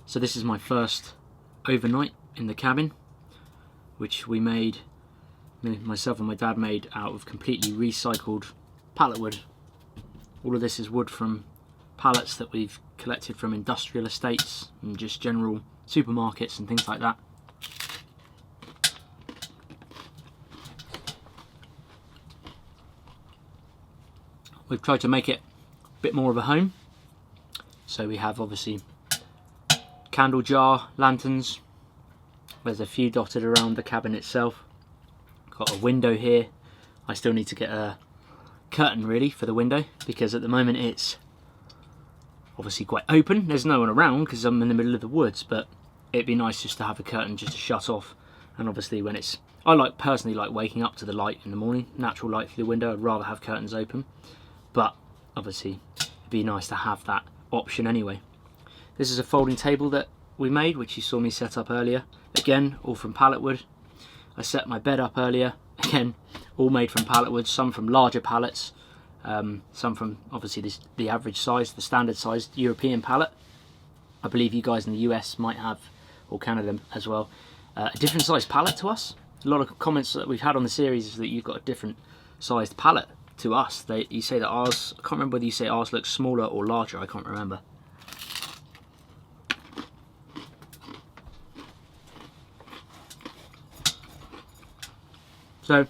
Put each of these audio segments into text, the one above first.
So this is my first overnight in the cabin, which we made, myself and my dad made out of completely recycled pallet wood. All of this is wood from pallets that we've collected from industrial estates and just general supermarkets and things like that. We've tried to make it a bit more of a home. So we have obviously candle jar, lanterns. There's a few dotted around the cabin itself. Got a window here. I still need to get a curtain really for the window because at the moment it's obviously quite open. There's no one around because I'm in the middle of the woods, but it'd be nice just to have a curtain just to shut off. And obviously when it's, I personally like waking up to the light in the morning, natural light through the window. I'd rather have curtains open, but obviously it'd be nice to have that option anyway. This is a folding table that we made, which you saw me set up earlier. Again, all from pallet wood. I set my bed up earlier. Again, all made from pallet wood, some from larger pallets, some from obviously the average size, the standard sized European pallet. I believe you guys in the US might have, or Canada as well, a different sized pallet to us. A lot of comments that we've had on the series is that you've got a different sized pallet to us. You say that ours, I can't remember whether you say ours looks smaller or larger, I can't remember. So,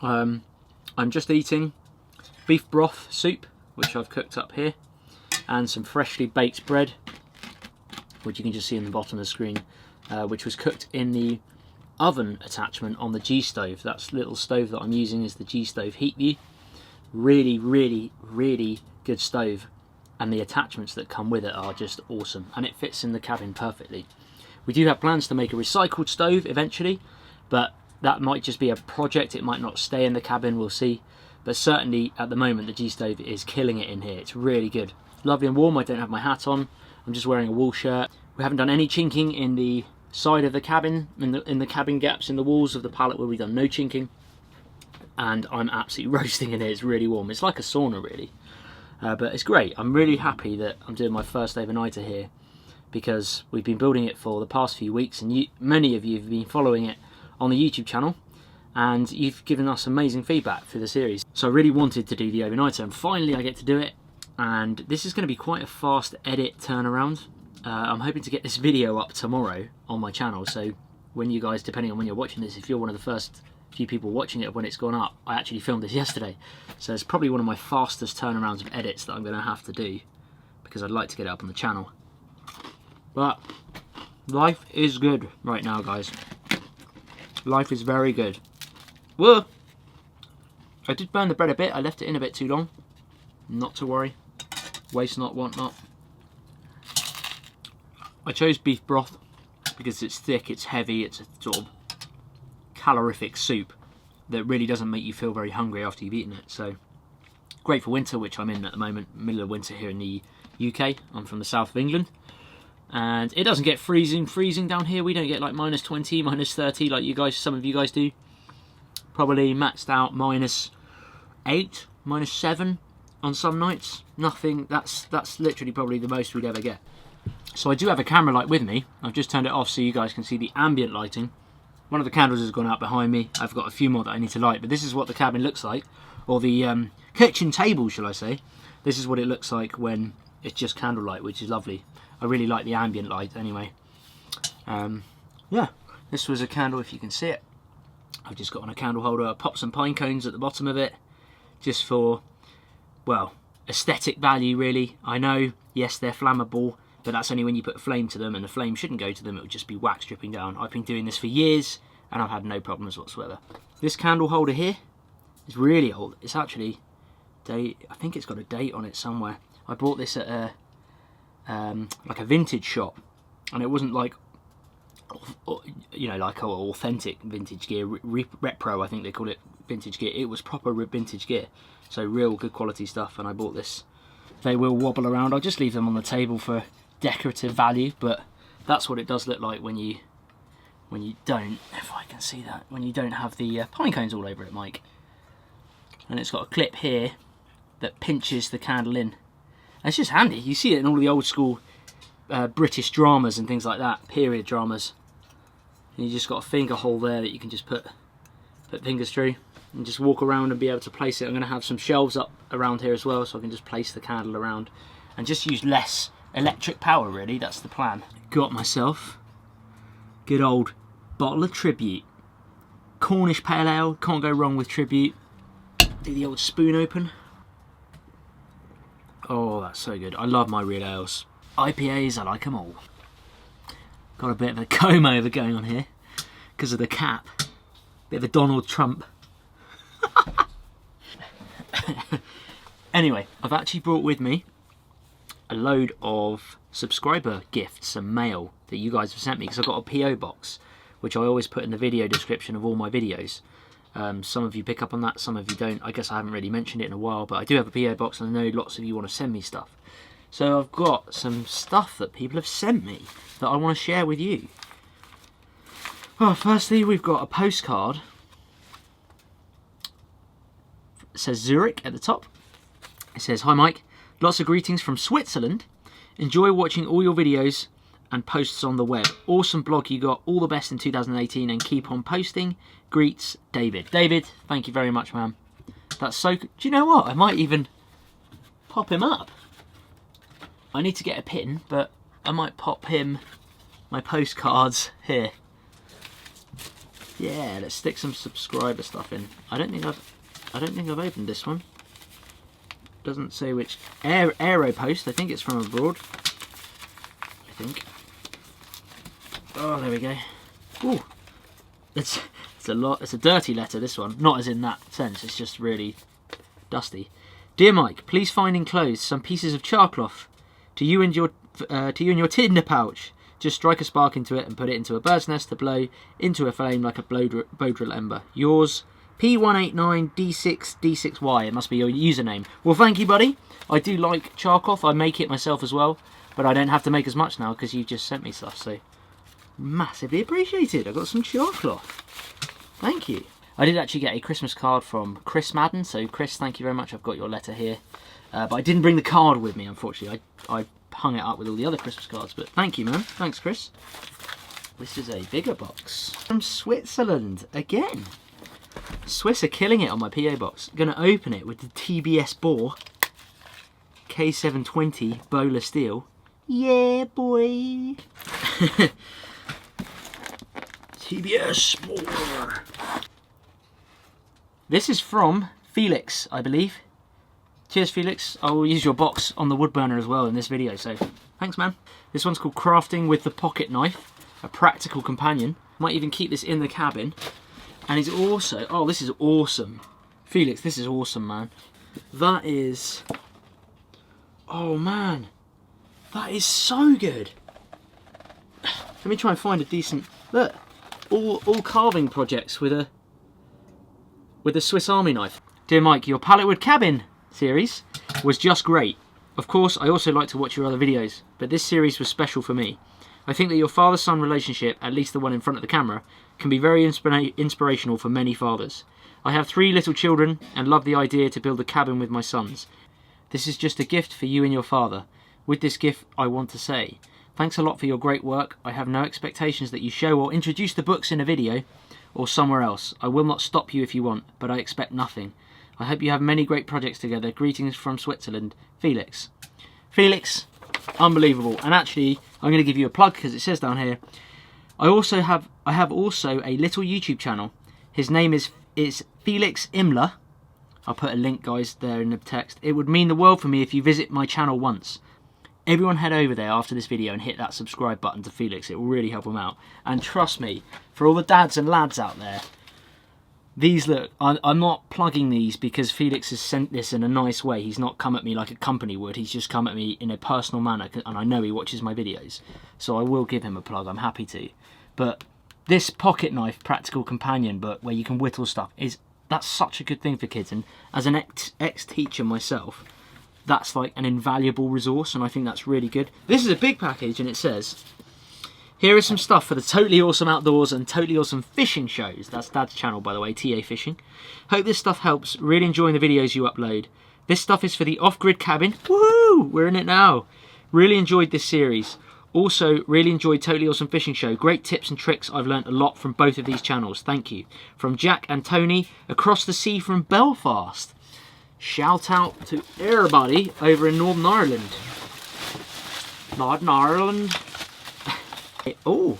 I'm just eating beef broth soup, which I've cooked up here, and some freshly baked bread, which you can just see in the bottom of the screen, which was cooked in the oven attachment on the G stove. That's little stove that I'm using is the G stove Heat View. Really, really, really good stove, and the attachments that come with it are just awesome, and it fits in the cabin perfectly. We do have plans to make a recycled stove eventually, but that might just be a project. It might not stay in the cabin, we'll see. But certainly at the moment the G stove is killing it in here. It's really good. Lovely and warm. I don't have my hat on. I'm just wearing a wool shirt. We haven't done any chinking in the side of the cabin, in the cabin gaps in the walls of the pallet where we've done no chinking. And I'm absolutely roasting in here. It's really warm. It's like a sauna really. But it's great. I'm really happy that I'm doing my first overnighter here, because we've been building it for the past few weeks, and many of you have been following it on the YouTube channel, and you've given us amazing feedback through the series. So I really wanted to do the overnighter, and finally I get to do it, and this is going to be quite a fast edit turnaround. I'm hoping to get this video up tomorrow on my channel, so when you guys, depending on when you're watching this, if you're one of the first few people watching it when it's gone up, I actually filmed this yesterday, so it's probably one of my fastest turnarounds of edits that I'm going to have to do, because I'd like to get it up on the channel. But life is good right now, guys. Life is very good. Whoa! I did burn the bread a bit. I left it in a bit too long. Not to worry. Waste not, want not. I chose beef broth because it's thick, it's heavy, it's a sort of calorific soup that really doesn't make you feel very hungry after you've eaten it. So great for winter, which I'm in at the moment, middle of winter here in the UK. I'm from the south of England. And it doesn't get freezing down here. We don't get like -20, -30 like you guys, some of you guys do. Probably maxed out -8, -7 on some nights. Nothing. That's literally probably the most we'd ever get. So I do have a camera light with me. I've just turned it off so you guys can see the ambient lighting. One of the candles has gone out behind me. I've got a few more that I need to light, but this is what the cabin looks like, or the kitchen table, shall I say. This is what it looks like when it's just candlelight, which is lovely. I really like the ambient light anyway. Yeah, this was a candle, if you can see it. I've just got on a candle holder. I popped some pine cones at the bottom of it, just for, well, aesthetic value really. I know, yes, they're flammable, but that's only when you put a flame to them, and the flame shouldn't go to them. It would just be wax dripping down. I've been doing this for years, and I've had no problems whatsoever. This candle holder here is really old. It's actually, I think it's got a date on it somewhere. I bought this at a like a vintage shop, and it wasn't like, you know, like authentic vintage gear, repro I think they call it, vintage gear. It was proper vintage gear, so real good quality stuff, and I bought this. They will wobble around. I'll just leave them on the table for decorative value, but that's what it does look like when you don't, if I can see that, when you don't have the pine cones all over it, Mike. And it's got a clip here that pinches the candle in, It's just handy. You see it in all the old school British dramas and things like that, period dramas. And you just got a finger hole there that you can just put fingers through and just walk around and be able to place it. I'm going to have some shelves up around here as well, so I can just place the candle around and just use less electric power, really. That's the plan. Got myself good old bottle of Tribute. Cornish Pale Ale, can't go wrong with Tribute. Do the old spoon open. Oh, that's so good. I love my real ales. IPAs, I like them all. Got a bit of a comb over going on here because of the cap. Bit of a Donald Trump. Anyway, I've actually brought with me a load of subscriber gifts and mail that you guys have sent me, because I've got a PO box which I always put in the video description of all my videos. Some of you pick up on that, some of you don't. I guess I haven't really mentioned it in a while, but I do have a PO box and I know lots of you want to send me stuff. So I've got some stuff that people have sent me that I want to share with you. Well, firstly, we've got a postcard. It says Zurich at the top. It says, "Hi Mike, lots of greetings from Switzerland. Enjoy watching all your videos and posts on the web. Awesome blog you got. All the best in 2018 and keep on posting. Greets, David." David, thank you very much, man. That's so good. Do you know what? I might even pop him up. I need to get a pin, but I might pop him my postcards here. Yeah, let's stick some subscriber stuff in. I don't think I've opened this one. Doesn't say which. Aeropost, I think it's from abroad. I think. Oh, there we go. Ooh, it's a lot. It's a dirty letter, this one. Not as in that sense. It's just really dusty. "Dear Mike, please find enclosed some pieces of char cloth to you and your tinder pouch. Just strike a spark into it and put it into a bird's nest to blow into a flame like a blow drill ember. Yours, P189D6D6Y. It must be your username." Well, thank you, buddy. I do like char cloth. I make it myself as well, but I don't have to make as much now because you just sent me stuff. So massively appreciated. I got some char cloth. Thank you. I did actually get a Christmas card from Chris Madden. So Chris, thank you very much. I've got your letter here, but I didn't bring the card with me, unfortunately. I hung it up with all the other Christmas cards. But thank you, man. Thanks, Chris. This is a bigger box from Switzerland again. Swiss are killing it on my PO box. I'm going to open it with the TBS bore. K720 bowler steel. Yeah, boy. TBS bore. This is from Felix, I believe. Cheers, Felix. I will use your box on the wood burner as well in this video, so thanks, man. This one's called Crafting with the Pocket Knife. A practical companion. Might even keep this in the cabin. And he's also, oh, this is awesome. Felix, this is awesome, man. That is, oh man, that is so good. Let me try and find a decent, look, all carving projects with a Swiss Army knife. "Dear Mike, your Pallet Wood cabin series was just great. Of course, I also like to watch your other videos, but this series was special for me. I think that your father-son relationship, at least the one in front of the camera, can be very inspirational for many fathers. I have 3 little children and love the idea to build a cabin with my sons. This is just a gift for you and your father. With this gift, I want to say, thanks a lot for your great work. I have no expectations that you show or introduce the books in a video or somewhere else. I will not stop you if you want, but I expect nothing. I hope you have many great projects together. Greetings from Switzerland, Felix." Felix, unbelievable. And actually, I'm going to give you a plug because it says down here, I have also a little YouTube channel. His name is Felix Imler. I'll put a link, guys, there in the text. It would mean the world for me if you visit my channel once. Everyone head over there after this video and hit that subscribe button to Felix. It will really help him out. And trust me, for all the dads and lads out there, these, look, I'm not plugging these because Felix has sent this in a nice way. He's not come at me like a company would. He's just come at me in a personal manner, and I know he watches my videos. So I will give him a plug. I'm happy to. But this pocket knife practical companion book where you can whittle stuff, that's such a good thing for kids. And as an ex-teacher myself, that's like an invaluable resource, and I think that's really good. This is a big package, and it says, "Here is some stuff for the totally awesome outdoors and totally awesome fishing shows." That's Dad's channel, by the way, TA Fishing. "Hope this stuff helps. Really enjoying the videos you upload. This stuff is for the off-grid cabin. Woo! We're in it now. Really enjoyed this series. Also, really enjoyed Totally Awesome Fishing Show. Great tips and tricks. I've learnt a lot from both of these channels. Thank you. From Jack and Tony, across the sea from Belfast. Shout out to everybody over in Northern Ireland. Northern Ireland. Oh,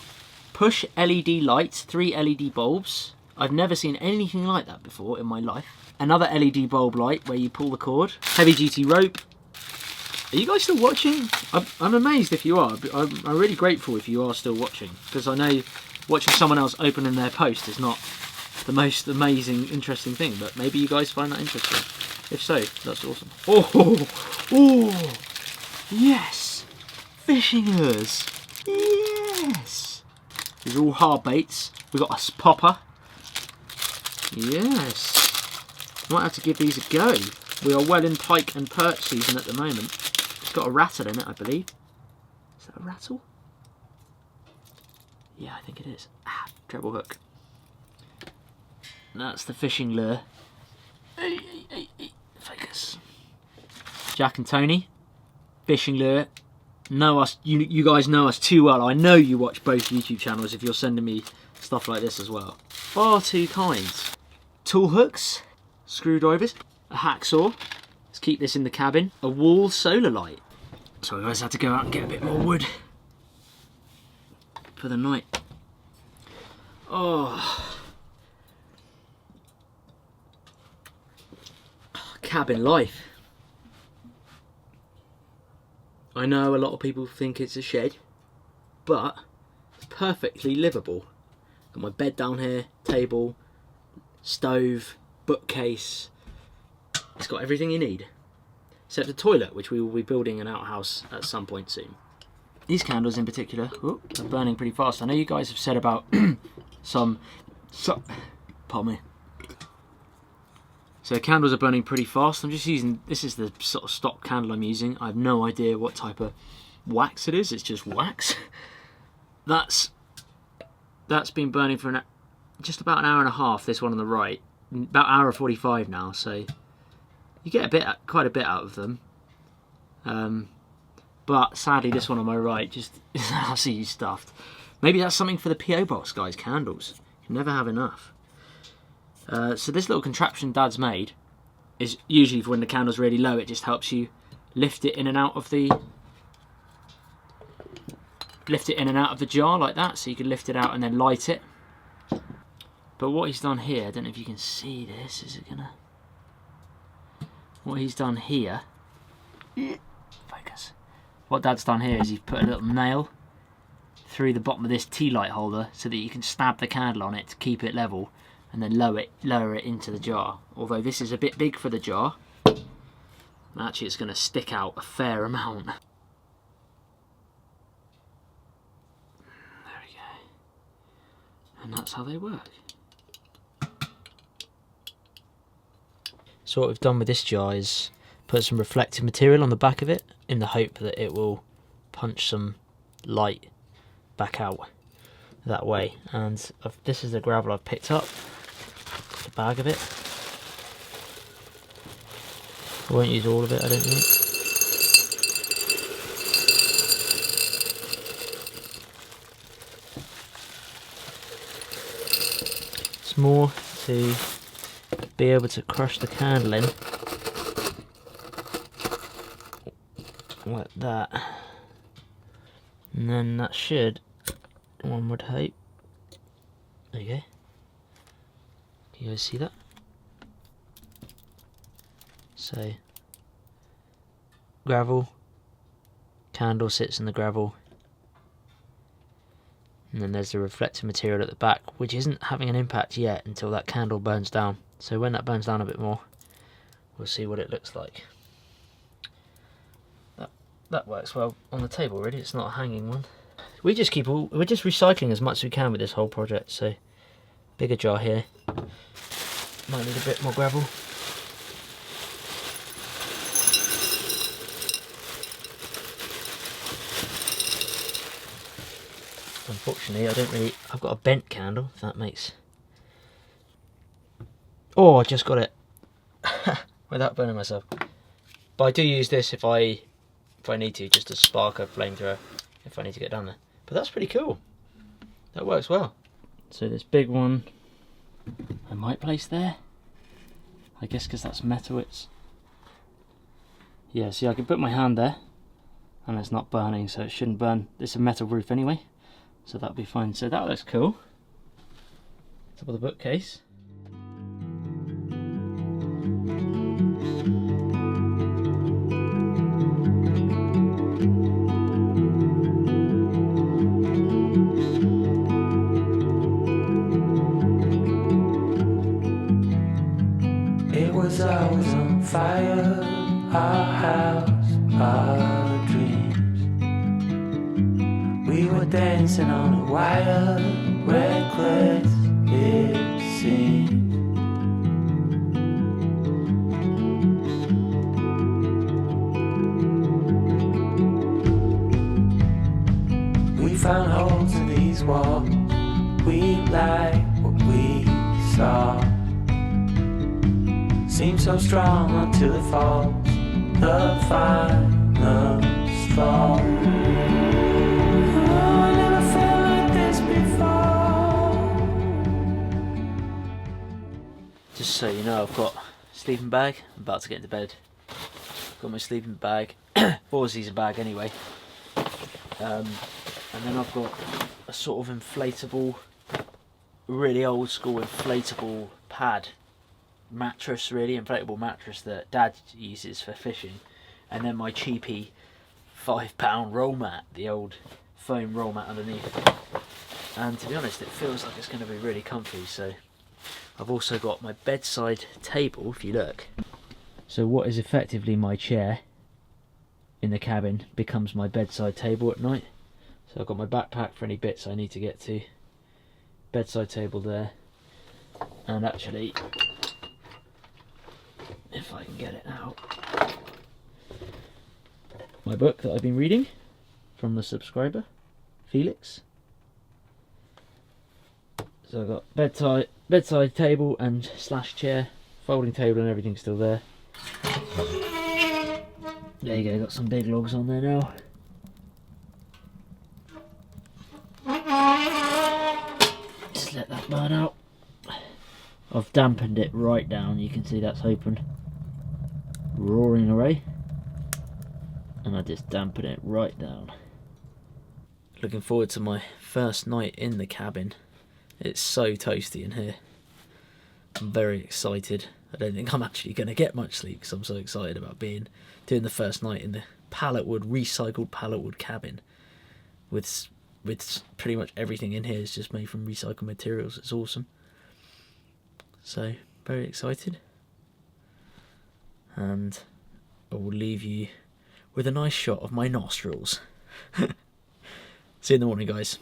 push LED lights, 3 LED bulbs. I've never seen anything like that before in my life. Another LED bulb light where you pull the cord. Heavy duty rope. Are you guys still watching? I'm amazed if you are. I'm really grateful if you are still watching, because I know watching someone else opening their post is not the most amazing, interesting thing, but maybe you guys find that interesting. If so, that's awesome. Oh, yes, fishing lures, yes. These are all hard baits. We've got a popper. Yes, might have to give these a go. We are well in pike and perch season at the moment. It's got a rattle in it, I believe. Is that a rattle? Yeah, I think it is. Ah, treble hook. That's the fishing lure. Hey, focus. Jack and Tony, fishing lure. Know us. You guys know us too well. I know you watch both YouTube channels if you're sending me stuff like this as well. Far too kind. Tool hooks, screwdrivers, a hacksaw. Let's keep this in the cabin. A wall solar light. So I guys had to go out and get a bit more wood for the night. Oh, cabin life. I know a lot of people think it's a shed, but it's perfectly livable. Got my bed down here, table, stove, bookcase. It's got everything you need, except a toilet, which we will be building an outhouse at some point soon. These candles in particular, are burning pretty fast. I know you guys have said about pardon me. So candles are burning pretty fast. I'm just using, this is the sort of stock candle I'm using. I have no idea what type of wax it is. It's just wax. That's been burning for just about an hour and a half. This one on the right, about an hour 45 now. So you get quite a bit out of them. But sadly, this one on my right just I see you stuffed. Maybe that's something for the PO box, guys. Candles. You can never have enough. So this little contraption Dad's made is usually for when the candle's really low. It just helps you lift it in and out of the jar like that, so you can lift it out and then light it. But what he's done here, I don't know if you can see this. Is it gonna? What he's done here. Focus. What Dad's done here is he's put a little nail through the bottom of this tea light holder so that you can stab the candle on it to keep it level, and then lower it into the jar. Although this is a bit big for the jar, actually it's going to stick out a fair amount. There we go. And that's how they work. So what we've done with this jar is put some reflective material on the back of it in the hope that it will punch some light back out that way. And this is the gravel I've picked up. The bag of it. I won't use all of it, I don't think. It's more to be able to crush the candle in like that, and then that should, one would hope, there you go. Can you guys see that? So gravel, candle sits in the gravel, and then there's the reflective material at the back, which isn't having an impact yet until that candle burns down. So when that burns down a bit more, we'll see what it looks like. That works well on the table, really. It's not a hanging one. We're just recycling as much as we can with this whole project. So bigger jar here. Might need a bit more gravel. Unfortunately, I've got a bent candle, if that makes... Oh, I just got it. Without burning myself. But I do use this if I need to, just to spark a flamethrower if I need to get down there. But that's pretty cool. That works well. So this big one I might place there. I guess because that's metal, it's... Yeah, see, I can put my hand there and it's not burning, so it shouldn't burn. It's a metal roof anyway, so that'll be fine. So that looks cool. Top of the bookcase. It was always on fire, our house, our dreams. We were dancing on a wire, reckless it seemed. We found holes in these walls, we like what we saw. Seems so strong until it falls, the final straw. Oh, I never felt like this before. Just so you know, I've got a sleeping bag. I'm about to get into bed. Got my sleeping bag, four-season bag anyway. And then I've got a sort of inflatable, really old school inflatable pad. Mattress, really inflatable mattress that Dad uses for fishing, and then my cheapy £5 roll mat, the old foam roll mat underneath. And to be honest, it feels like it's going to be really comfy. So I've also got my bedside table, if you look. So what is effectively my chair in the cabin becomes my bedside table at night. So I've got my backpack for any bits I need to get to, bedside table there, and actually, if I can get it out, my book that I've been reading from the subscriber, Felix. So I've got bedside table and slash chair, folding table and everything still there. There you go, got some big logs on there now. Just let that burn out. I've dampened it right down, you can see that's open, roaring away, and I just dampen it right down. Looking forward to my first night in the cabin. It's so toasty in here. I'm very excited. I don't think I'm actually going to get much sleep because I'm so excited about doing the first night in the pallet wood, recycled pallet wood cabin with pretty much everything in here is just made from recycled materials. It's awesome. So, very excited. And I will leave you with a nice shot of my nostrils. See you in the morning, guys.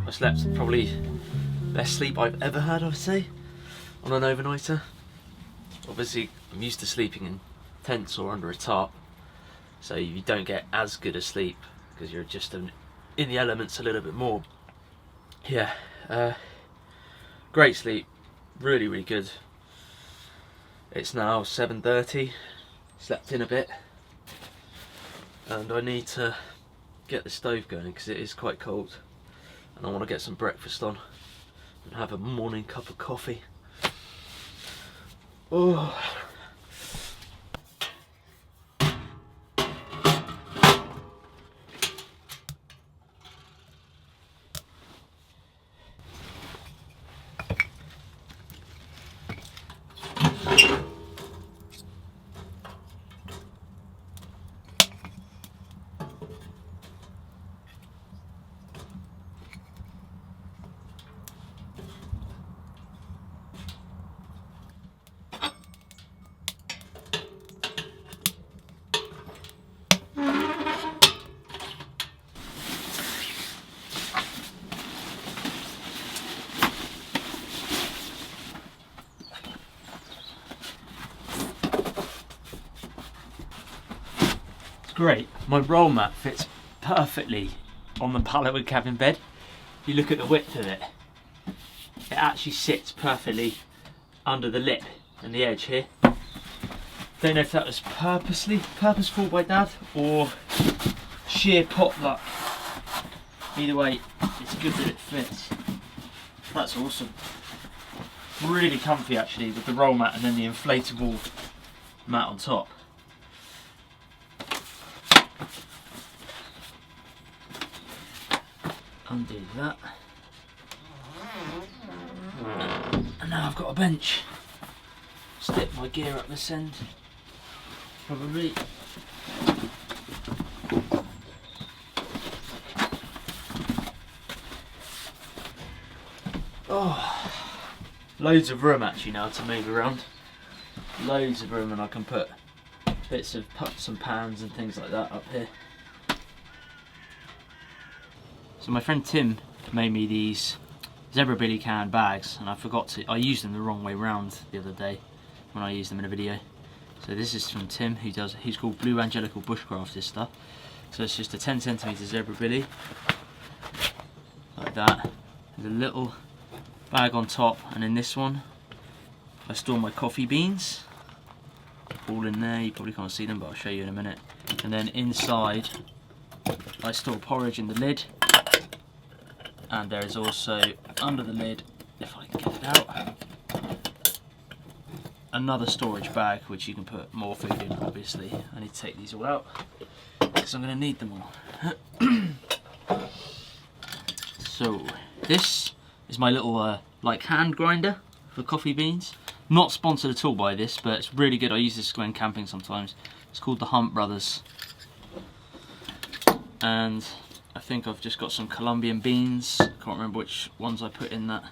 I slept probably best sleep I've ever had, I would say, on an overnighter. Obviously, I'm used to sleeping in tents or under a tarp, so you don't get as good a sleep because you're just in the elements a little bit more. Yeah, great sleep, really, really good. It's now 7:30, slept in a bit, and I need to get the stove going because it is quite cold. And I want to get some breakfast on and have a morning cup of coffee. Oh. great. My roll mat fits perfectly on the Pallet Wood cabin bed. If you look at the width of it, it actually sits perfectly under the lip and the edge here. Don't know if that was purposeful by Dad or sheer pot luck. Either way, it's good that it fits. That's awesome. Really comfy actually with the roll mat and then the inflatable mat on top. Undo that. And now I've got a bench. Stick my gear up this end. Probably. Oh, loads of room actually now to move around. Loads of room, and I can put bits of pots and pans and things like that up here. So my friend Tim made me these Zebra Billy can bags, and I used them the wrong way round the other day when I used them in a video. So this is from Tim, he's called Blue Angelical Bushcraft, this stuff. So it's just a 10cm Zebra Billy, like that. There's a little bag on top, and in this one I store my coffee beans, all in there. You probably can't see them, but I'll show you in a minute. And then inside I store porridge in the lid, and there is also under the lid, if I can get it out, another storage bag which you can put more food in. Obviously I need to take these all out because I'm going to need them all. So this is my little like hand grinder for coffee beans. Not sponsored at all by this, but it's really good. I use this when camping sometimes. It's called the Hunt Brothers, and I think I've just got some Colombian beans. Can't remember which ones I put in that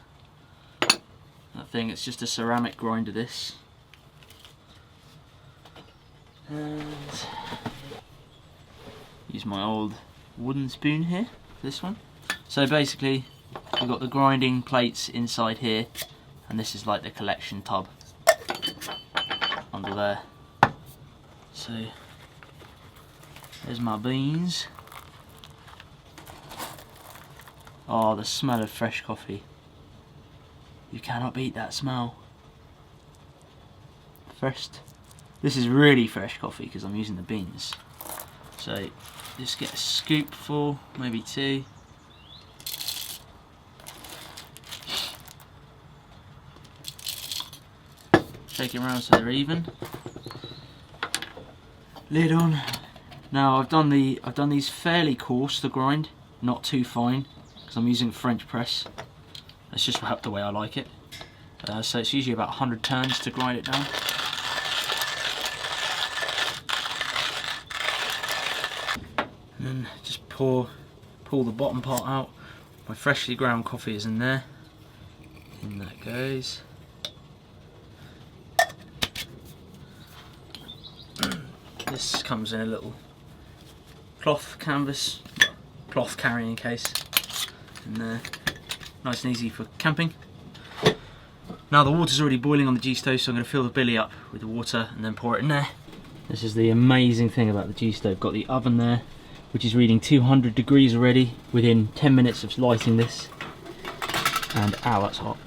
thing. It's just a ceramic grinder, this. And use my old wooden spoon here, this one. So basically we've got the grinding plates inside here, and this is like the collection tub under there. So there's my beans. Oh, the smell of fresh coffee. You cannot beat that smell. First, this is really fresh coffee because I'm using the beans. So just get a scoopful, maybe two. Shake it around so they're even. Lid on. Now I've done these fairly coarse to grind, not too fine, because I'm using French press. That's just the way I like it. So it's usually about 100 turns to grind it down. And then just pull the bottom part out. My freshly ground coffee is in there. In that goes. This comes in a little cloth carrying case in there. Nice and easy for camping. Now the water's already boiling on the G-stove, so I'm going to fill the billy up with the water and then pour it in there. This is the amazing thing about the G-stove. Got the oven there, which is reading 200 degrees already within 10 minutes of lighting this. And ow, that's hot.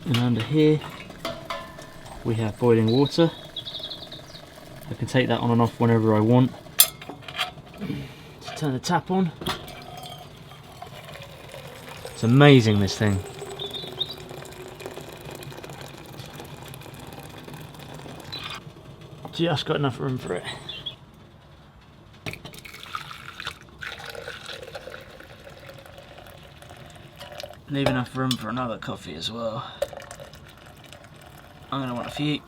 And under here we have boiling water. I can take that on and off whenever I want. Just turn the tap on. It's amazing, this thing. Just got enough room for it. Leave enough room for another coffee as well. I'm going to want a few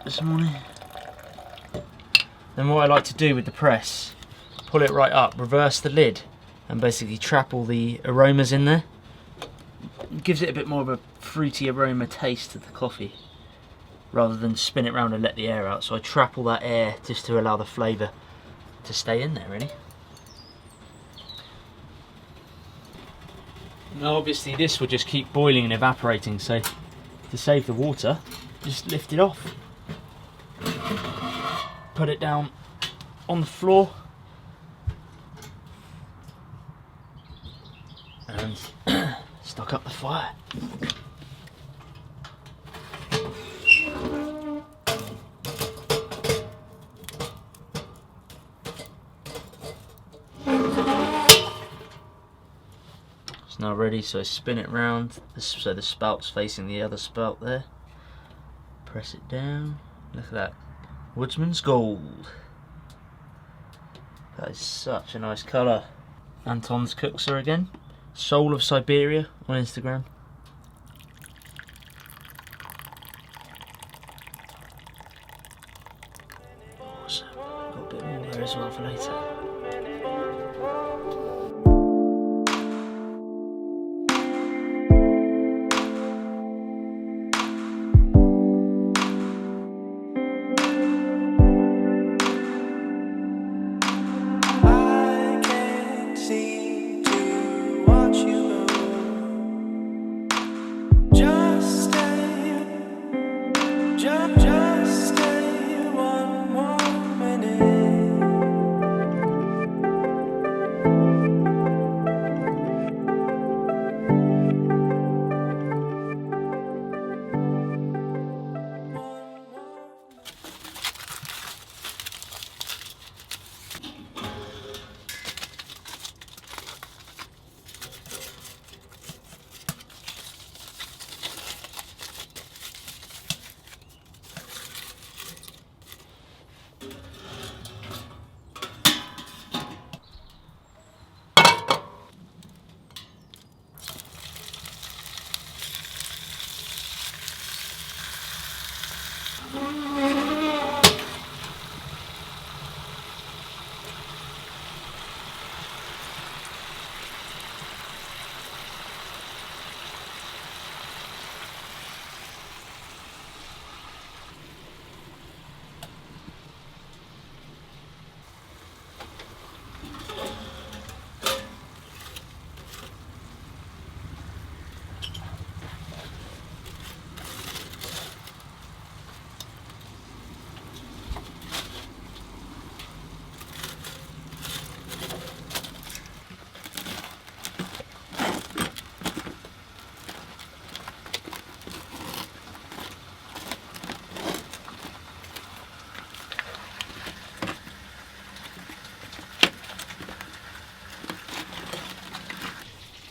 this morning. Then what I like to do with the press, pull it right up, reverse the lid, and basically trap all the aromas in there. It gives it a bit more of a fruity aroma taste to the coffee, rather than spin it round and let the air out. So I trap all that air just to allow the flavour to stay in there, really. Now obviously this will just keep boiling and evaporating, so to save the water, just lift it off. Put it down on the floor. And stock up the fire. It's now ready, so spin it round so the spout's facing the other spout there. Press it down. Look at that. Woodsman's Gold. That is such a nice colour. Anton's cooks her again. Soul of Siberia on Instagram. Awesome. Got a bit more there as well for later.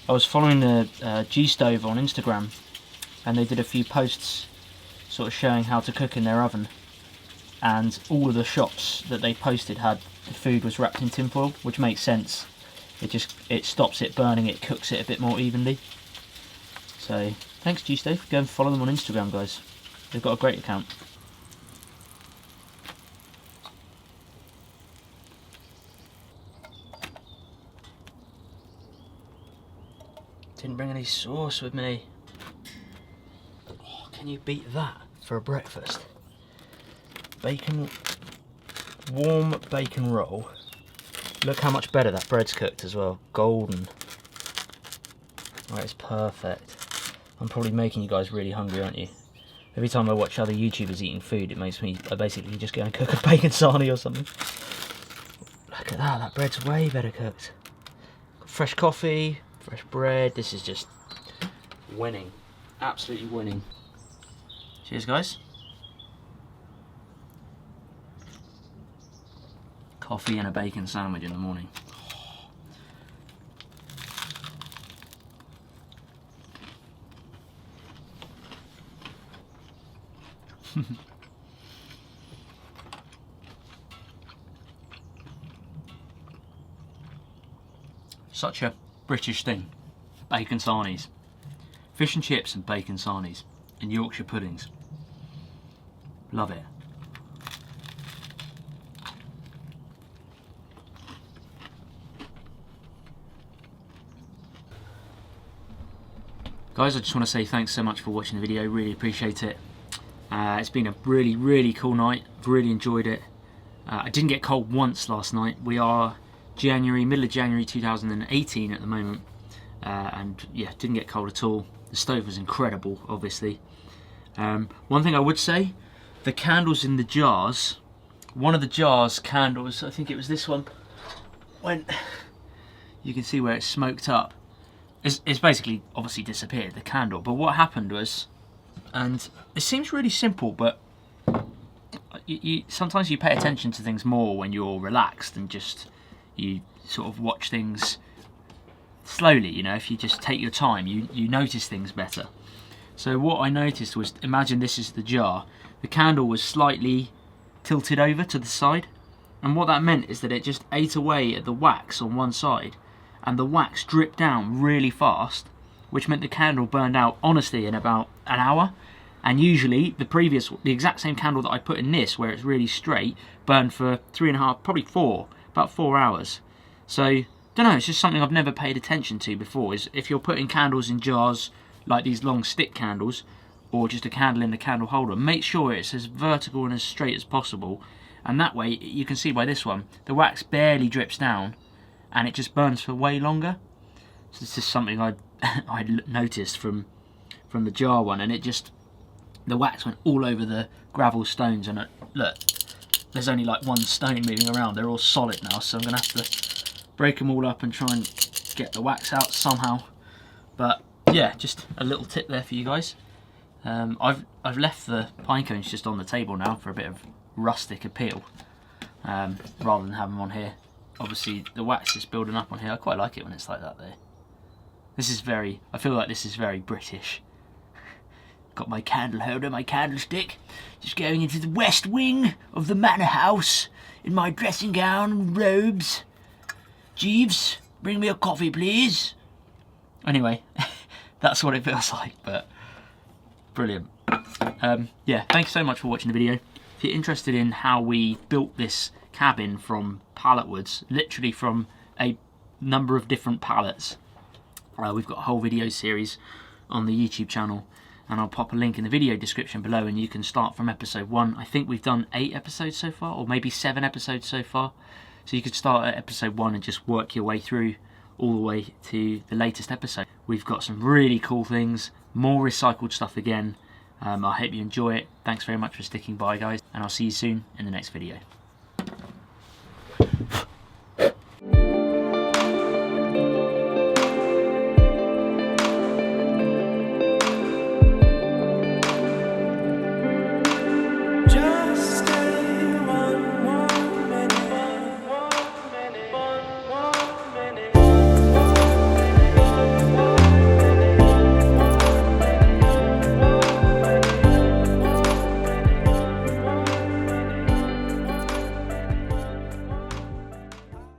I was following the G-Stove on Instagram, and they did a few posts sort of showing how to cook in their oven, and all of the shots that they posted had the food was wrapped in tinfoil, which makes sense. It stops it burning, it cooks it a bit more evenly. So thanks G-Stove, go and follow them on Instagram guys, they've got a great account. Didn't bring any sauce with me. Oh, can you beat that for a breakfast? Bacon, warm bacon roll. Look how much better that bread's cooked as well. Golden. Right, it's perfect. I'm probably making you guys really hungry, aren't you? Every time I watch other YouTubers eating food, it makes me basically just go and cook a bacon sarnie or something. Look at that, that bread's way better cooked. Fresh coffee. Fresh bread, this is just winning, absolutely winning. Cheers guys. Coffee and a bacon sandwich in the morning. Such a British thing, bacon sarnies, fish and chips and bacon sarnies, and Yorkshire puddings. Love it. Guys, I just want to say thanks so much for watching the video, really appreciate it. It's been a really cool night, really enjoyed it. I didn't get cold once last night. We are middle of January 2018 at the moment, and yeah, didn't get cold at all. The stove was incredible, obviously. One thing I would say, the candles in the jars one of the jars candles, I think it was this one, when you can see where it's smoked up, it's basically obviously disappeared, the candle. But what happened was, and it seems really simple, but sometimes you pay attention to things more when you're relaxed and just you sort of watch things slowly, you know. If you just take your time, you notice things better. So what I noticed was, imagine this is the jar, the candle was slightly tilted over to the side, and what that meant is that it just ate away at the wax on one side, and the wax dripped down really fast, which meant the candle burned out honestly in about an hour. And usually the exact same candle that I put in this, where it's really straight, burned for 3.5, probably 4, about 4 hours. So don't know, it's just something I've never paid attention to before, is if you're putting candles in jars like these long stick candles, or just a candle in the candle holder, make sure it's as vertical and as straight as possible, and that way you can see by this one the wax barely drips down and it just burns for way longer. So this is something I noticed from the jar one, and it just, the wax went all over the gravel stones, and look, there's only like one stone moving around, they're all solid now, so I'm gonna have to break them all up and try and get the wax out somehow. But yeah, just a little tip there for you guys. I've left the pine cones just on the table now for a bit of rustic appeal, rather than have them on here. Obviously the wax is building up on here. I quite like it when it's like that there. This is very, I feel like this is very British. Got my candle holder, my candlestick, just going into the west wing of the manor house in my dressing gown and robes. Jeeves, bring me a coffee please. Anyway, that's what it feels like, but brilliant. Yeah, thanks so much for watching the video. If you're interested in how we built this cabin from pallet woods, literally from a number of different pallets, we've got a whole video series on the YouTube channel, and I'll pop a link in the video description below, and you can start from episode 1. I think we've done 8 episodes so far, or maybe 7 episodes so far. So you could start at episode 1 and just work your way through all the way to the latest episode. We've got some really cool things, more recycled stuff again. I hope you enjoy it. Thanks very much for sticking by, guys, and I'll see you soon in the next video.